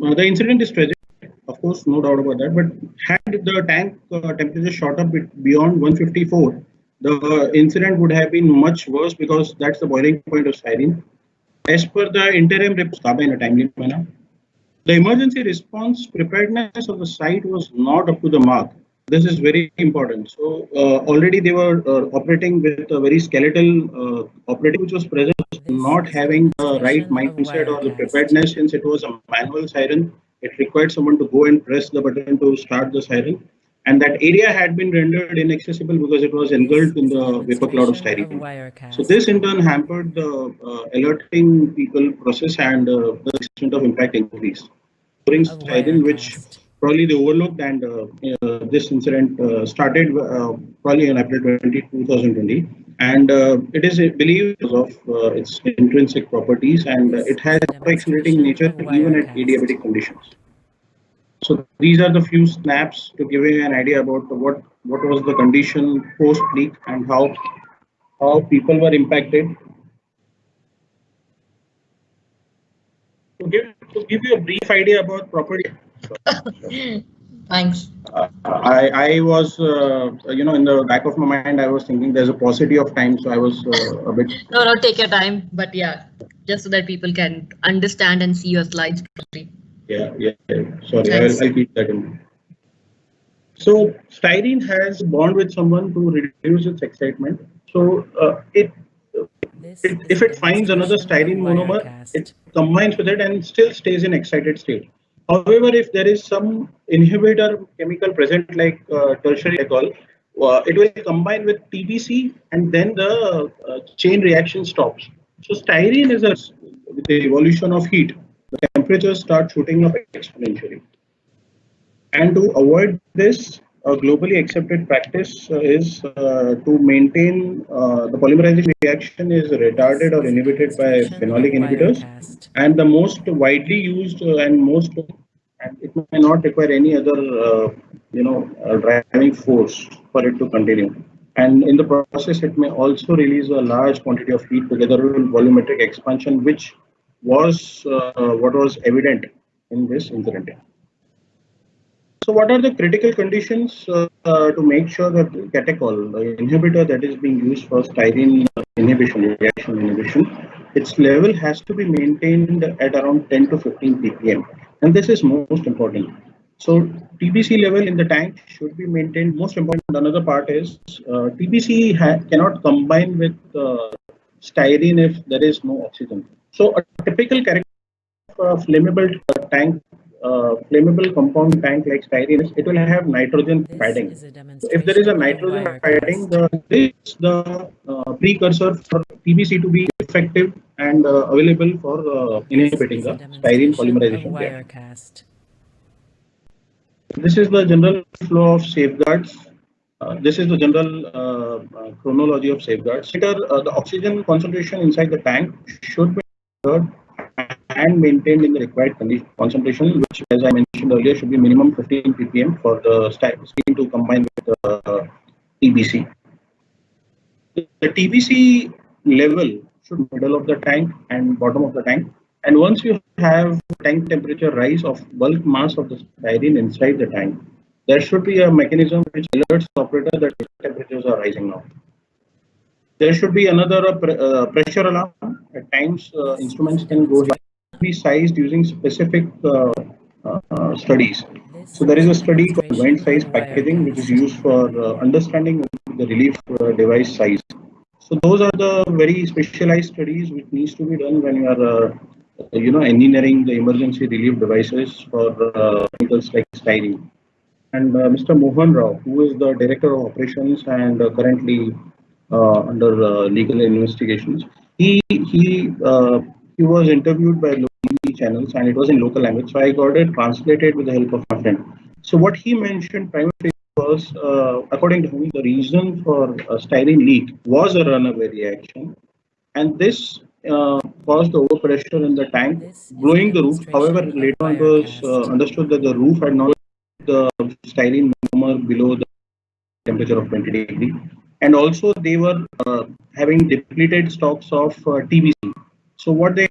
The incident is tragic, of course, no doubt about that. But had the tank temperature shot up beyond 154, the incident would have been much worse because that's the boiling point of styrene. As per the interim report in a timely manner, the emergency response preparedness of the site was not up to the mark. This is very important. So already they were operating with a very skeletal operating which was present, not having the right mindset or the preparedness since it was a manual siren. It required someone to go and press the button to start the siren. And that area had been rendered inaccessible because it was engulfed in the vapor cloud of styrene. So this in turn hampered the alerting people process and the extent of impact increased. During styrene, which probably they overlooked, and this incident started probably on April 2020, and it is believed because of its intrinsic properties, and it has accelerating nature even at adiabatic conditions. So these are the few snaps to give you an idea about what was the condition post leak and how people were impacted. To give you a brief idea about property. Thanks. I was, in the back of my mind, I was thinking there's a paucity of time, so I was a bit. No, take your time, but yeah, just so that people can understand and see your slides properly. Yeah. Sorry, I'll keep that in mind. So styrene has a bond with someone to reduce its excitement. So if it finds another styrene monomer, it combines with it and still stays in excited state. However, if there is some inhibitor chemical present like tertiary alcohol, it will combine with TBC and then the chain reaction stops. So styrene is with the evolution of heat, the temperatures start shooting up exponentially. And to avoid this, a globally accepted practice is to maintain the polymerization reaction is retarded or inhibited by phenolic inhibitors. And the most widely used and it may not require any other, driving force for it to continue. And in the process, it may also release a large quantity of heat together with volumetric expansion, which was what was evident in this incident. So what are the critical conditions to make sure that the catechol, the inhibitor that is being used for styrene reaction inhibition, its level has to be maintained at around 10 to 15 ppm. And this is most important. So TBC level in the tank should be maintained. Most important, another part is TBC cannot combine with styrene if there is no oxygen. So a typical characteristic of a flammable tank, flammable compound tank like styrene, it will have nitrogen padding. So if there is a nitrogen padding, the precursor for TBC to be effective and available for inhibiting the styrene polymerization reaction. This is the general flow of safeguards. This is the general chronology of safeguards. Later, the oxygen concentration inside the tank should be measured and maintained in the required concentration, which, as I mentioned earlier, should be minimum 15 ppm for the styrene to combine with the TBC. The TBC level should be middle of the tank and bottom of the tank. And once you have tank temperature rise of bulk mass of the styrene inside the tank, there should be a mechanism which alerts the operator that temperatures are rising now. There should be another pressure alarm. At times, instruments can go be sized using specific studies. So there is a study called wind size packaging, which is used for understanding the relief device size. So those are the very specialized studies which needs to be done when you are, engineering the emergency relief devices for chemicals like styrene. And Mr. Mohan Rao, who is the director of operations and currently under legal investigations, he was interviewed by local TV channels and it was in local language. So I got it translated with the help of my friend. So what he mentioned primarily was, according to him, the reason for styrene leak was a runaway reaction, and this caused the overpressure in the tank, blowing the roof. However, later on it was understood that the roof had not the styrene monomer below the temperature of 20 degrees, and also they were having depleted stocks of TBC. So what they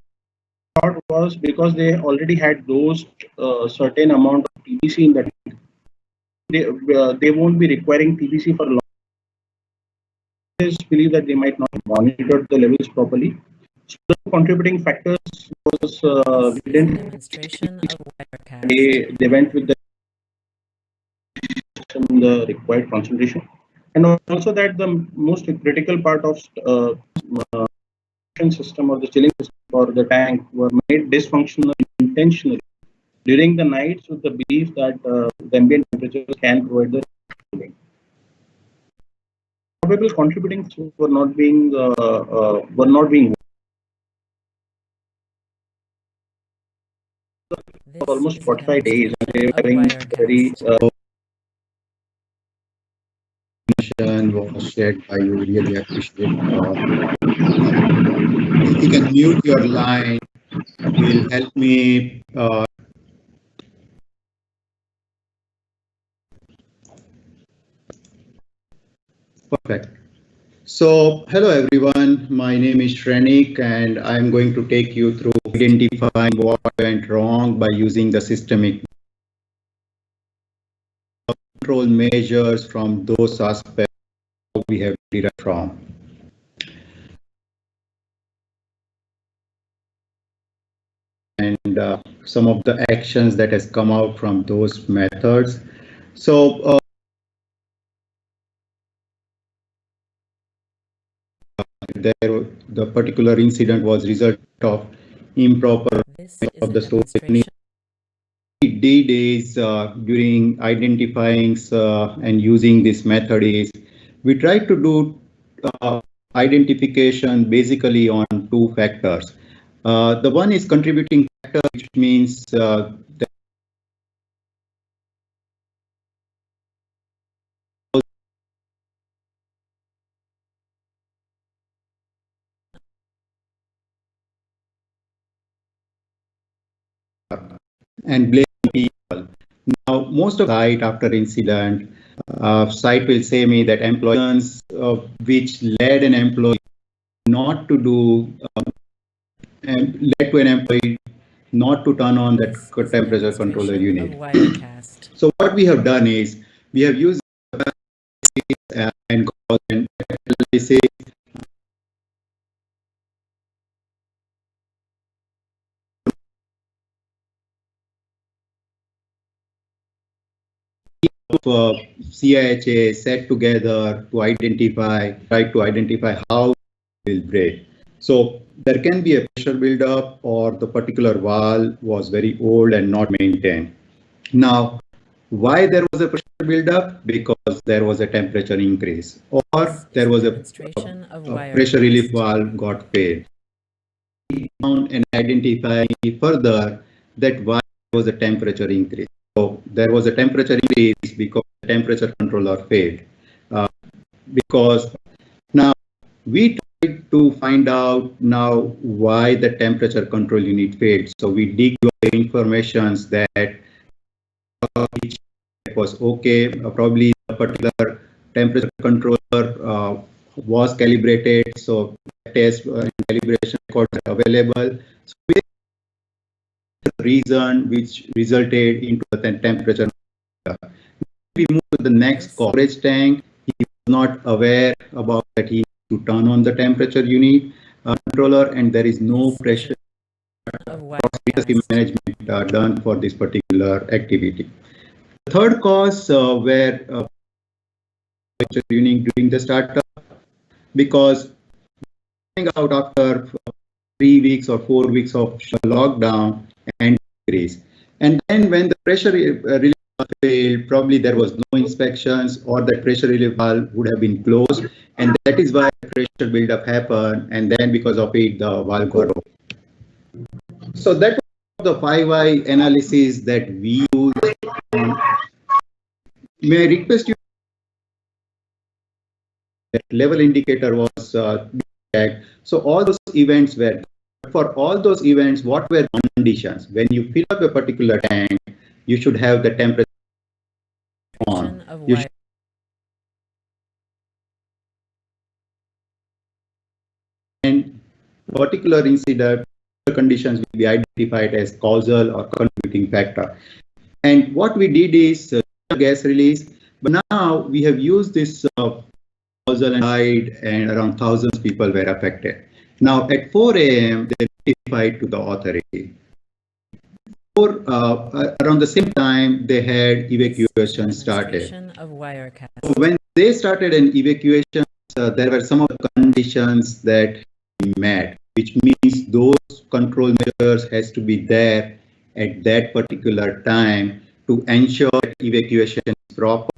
thought was because they already had those certain amount of TBC in that, they won't be requiring TBC for long. Believe that they might not monitor the levels properly. So the contributing factors was we didn't Demonstration of Wirecast. they went with the required concentration, and also that the most critical part of system or the chilling system or the tank were made dysfunctional intentionally during the nights with the belief that the ambient temperatures can provide the cooling. Probable contributing were not being This almost is a 45 days, and they were demonstration having of very Wirecast. Was shared by you. Really appreciate. If you can mute your line, will help me. Perfect. So, hello everyone. My name is Shrenik, and I'm going to take you through identifying what went wrong by using the systemic control measures from those aspects we have derived from. And some of the actions that has come out from those methods. So the particular incident was result of improper of the storage. D days during identifying and using this method is we try to do identification basically on two factors. The one is contributing factor, which means and blame people. Now, most of the site after incident, site will say me that employees which led an employee not to do and led to an employee not to turn on that temperature controller unit. So what we have done is we have used and analysis of CIHA set together to try to identify how it will break. So there can be a pressure buildup or the particular valve was very old and not maintained. Now, why there was a pressure buildup? Because there was a temperature increase or there was a pressure relief valve got failed. And identify further that why there was a temperature increase. So there was a temperature increase because the temperature controller failed. Because now we tried to find out now why the temperature control unit failed. So we dig your informations that which was okay. Probably the particular temperature controller was calibrated. So test calibration records are available. So the reason which resulted into the temperature. We move to the next storage tank. He was not aware about that he to turn on the temperature unit controller, and there is no pressure management done for this particular activity. The third cause where temperature unit during the startup, because out after 3 weeks or 4 weeks of lockdown and increase, and then when the pressure relief failed, probably there was no inspections or the pressure relief valve would have been closed, and that is why pressure buildup happened, and then because of it the valve got open. So that was the 5I analysis that we use. May I request you that level indicator was checked. So all those events were, for all those events, what were the conditions? When you fill up a particular tank, you should have the temperature on. You should and particular incident conditions will be identified as causal or contributing factor. And what we did is gas release, but now we have used this causal and around thousands of people were affected. Now at 4 a.m. they notified to the authority. Around the same time they had evacuation started. Of Wirecast. So when they started an evacuation, there were some of the conditions that we met, which means those control measures has to be there at that particular time to ensure that evacuation is proper.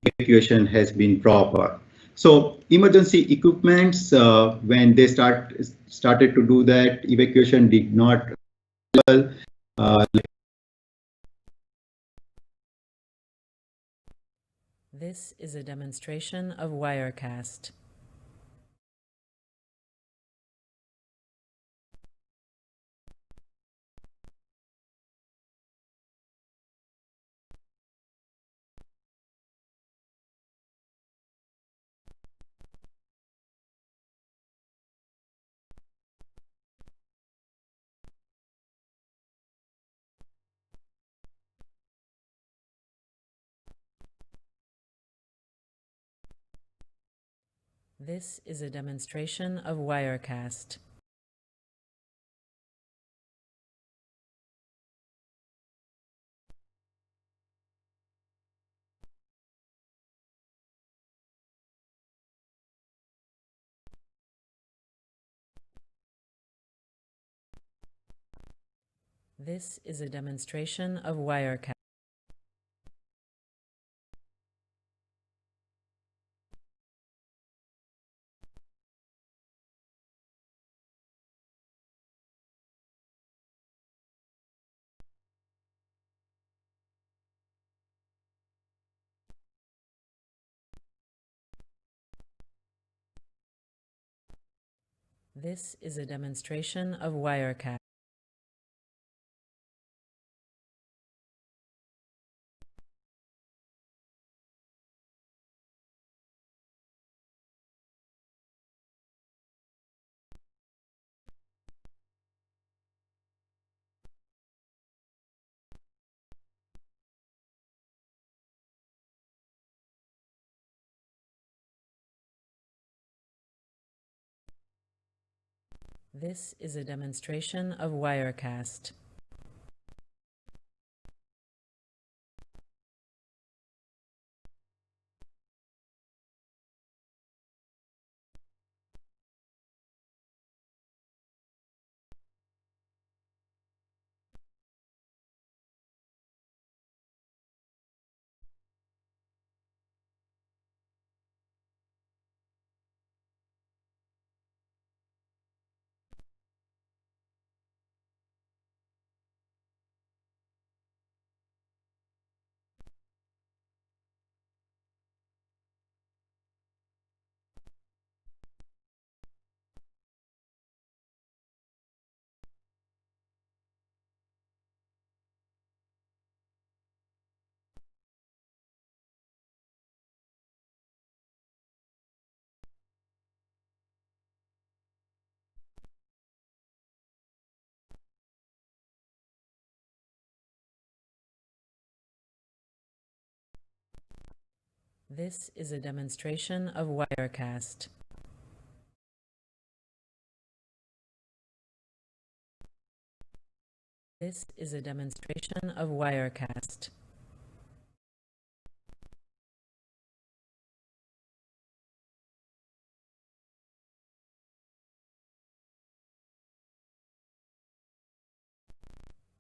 Evacuation has been proper. So emergency equipments, when they started to do that, evacuation did not well. This is a demonstration of Wirecast. This is a demonstration of Wirecast. This is a demonstration of Wirecast. This is a demonstration of Wirecast. This is a demonstration of Wirecast. This is a demonstration of Wirecast. This is a demonstration of Wirecast.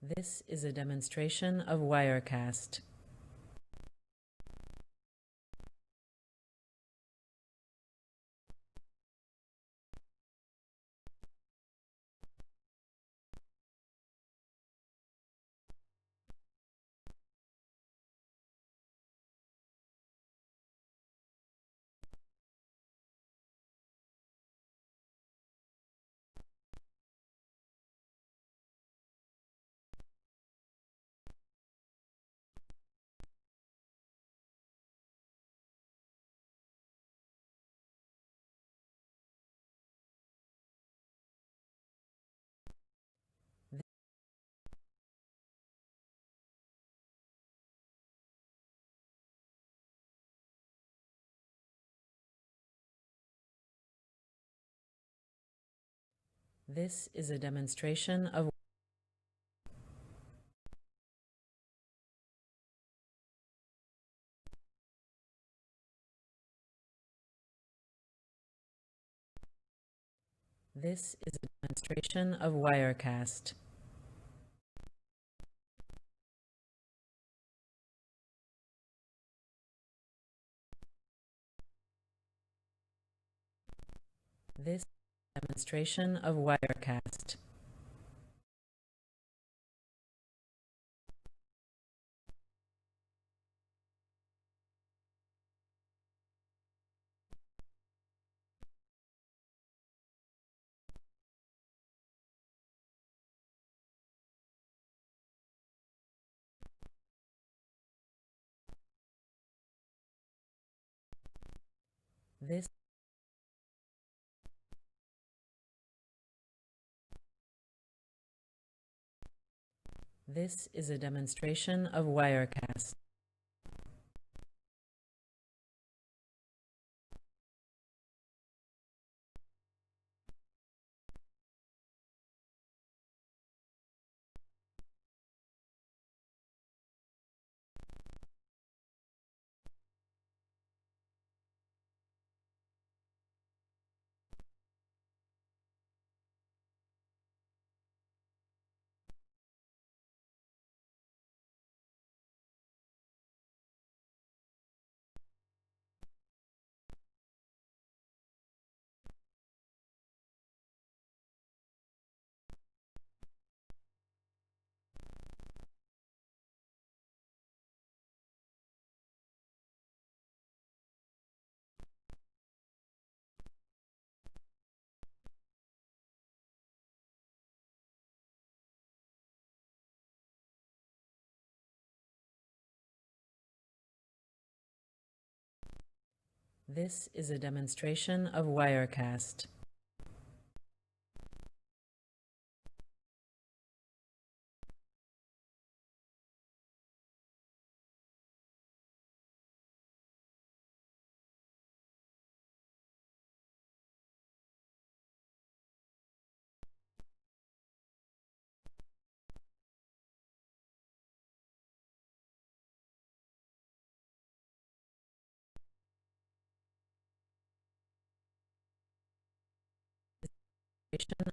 This is a demonstration of Wirecast. This is a demonstration of This is a demonstration of Wirecast. This is a demonstration of Wirecast. This This is a demonstration of Wirecast. This is a demonstration of Wirecast.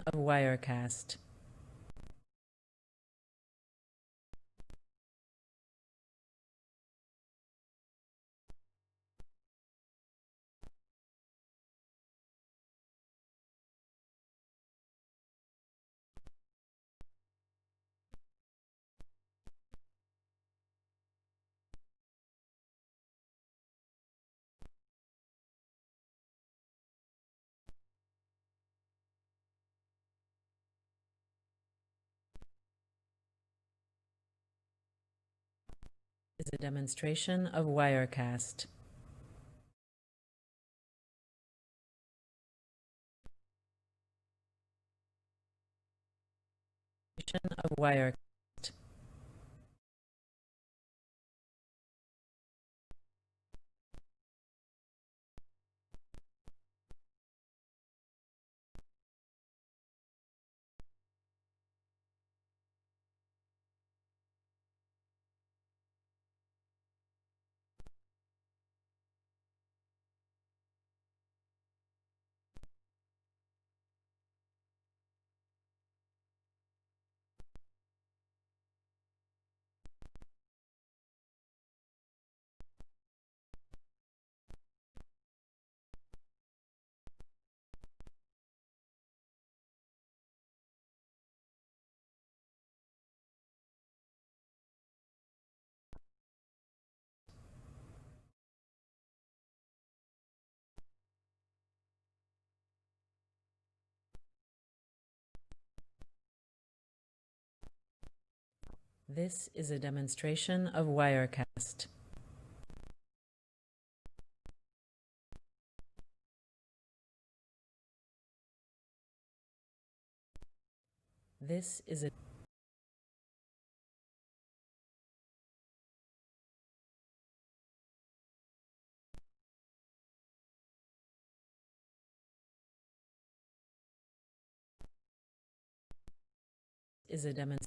Of Wirecast. Is a demonstration of Wirecast. Of Wirecast. This is a demonstration of Wirecast. This is a is a demonstration